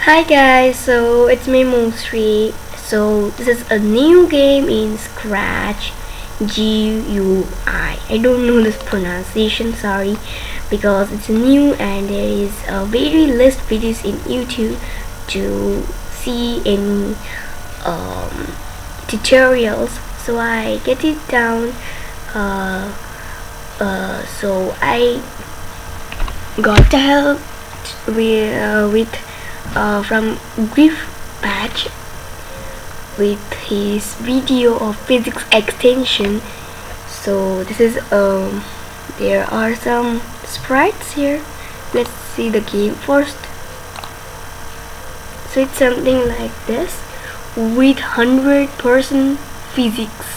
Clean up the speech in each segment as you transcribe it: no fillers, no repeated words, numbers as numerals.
Hi guys, so it's me Mousree. So this is a new game in scratch-GUI. I don't know this pronunciation, sorry, because it's new and there is a very list videos in YouTube to see any tutorials. So I get it down. So I got the help with from Griff Patch with his video of physics extension. So this is there are some sprites here. Let's see the game first. So it's something like this with 100% physics.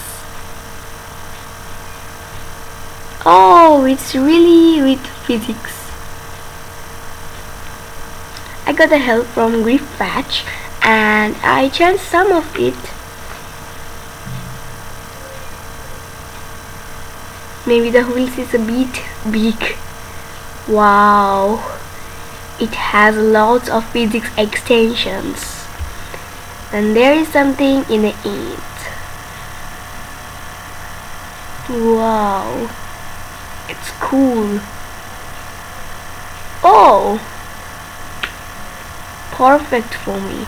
Oh, it's really with physics. I got the help from Griff Patch and I changed some of it. Maybe the wheels is a bit big. Wow, it has lots of physics extensions and there is something in the end. Wow, it's cool. Oh, perfect for me.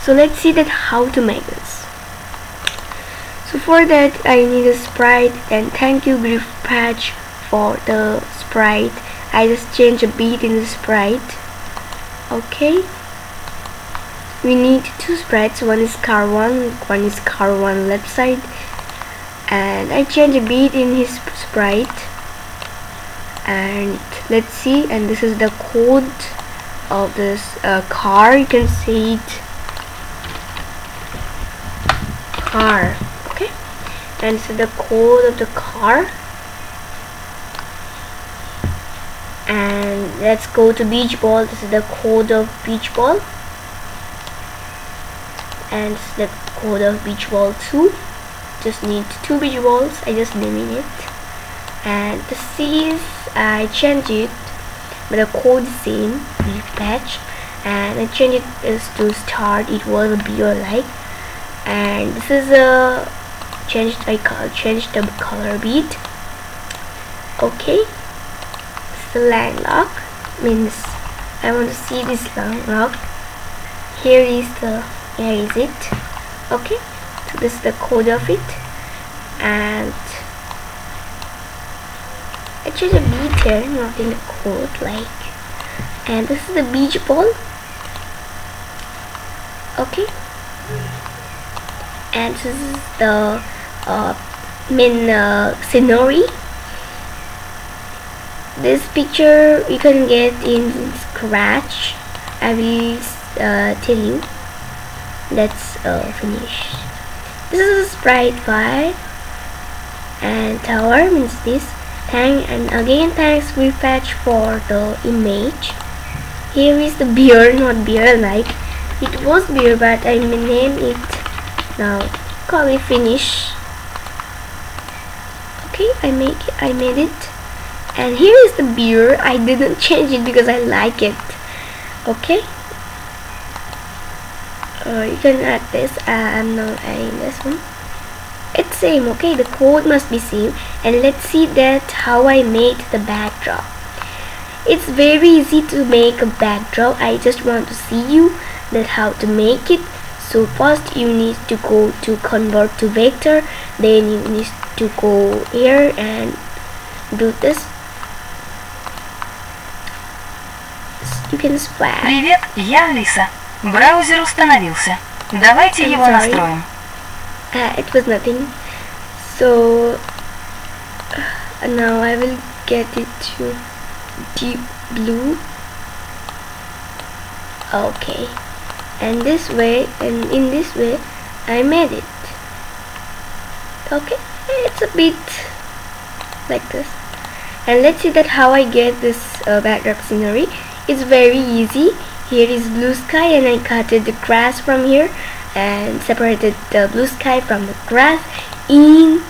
So let's see that how to make this. So for that I need a sprite, and thank you Griff Patch for the sprite. I just changed a bit in the sprite. Okay, we need two sprites, one is car 1, one is car 1 left side, and I changed a bit in his sprite. And let's see, and this is the code of this car. You can see it, car. Okay, and this is the code of the car. And let's go to beach ball. This is the code of beach ball, and this is the code of beach ball 2. Just need 2 beach balls. I just naming it. And the C is I changed it, but the code is same, Griff Patch, and I changed it is to start. It was a beer like, and this is a changed the color beat. Okay, this is the line lock, means I want to see this line lock. Here is it. Okay, so this is the code of it, and I changed a beat here, not in the code like. And this is the beach ball. Okay, and this is the main scenery. This picture you can get in Scratch. I will tell you. Let's finish. This is a sprite 5, and tower means this. And again thanks Griff Patch for the image. Here is the beer, not beer like. It was beer, but I name it now. Call it finish. Okay, I made it. And here is the beer. I didn't change it because I like it. Okay. You can add this. I'm not adding this one. It's same. Okay, the code must be same. And let's see that how I made the backdrop. It's very easy to make a backdrop. I just want to see you that how to make it. So first you need to go to convert to vector, then you need to go here and do this. You can splash. Привет, я Алиса. Браузер установился. Давайте его настроим. It was nothing. So now I will get it to deep blue. Okay, and this way, and in this way I made it. Okay, it's a bit like this. And let's see that how I get this backdrop scenery. It's very easy. Here is blue sky, and I cutted the grass from here and separated the blue sky from the grass in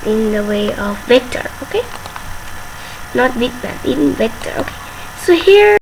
the way of vector. Okay, not bitmap, in vector. Okay, so here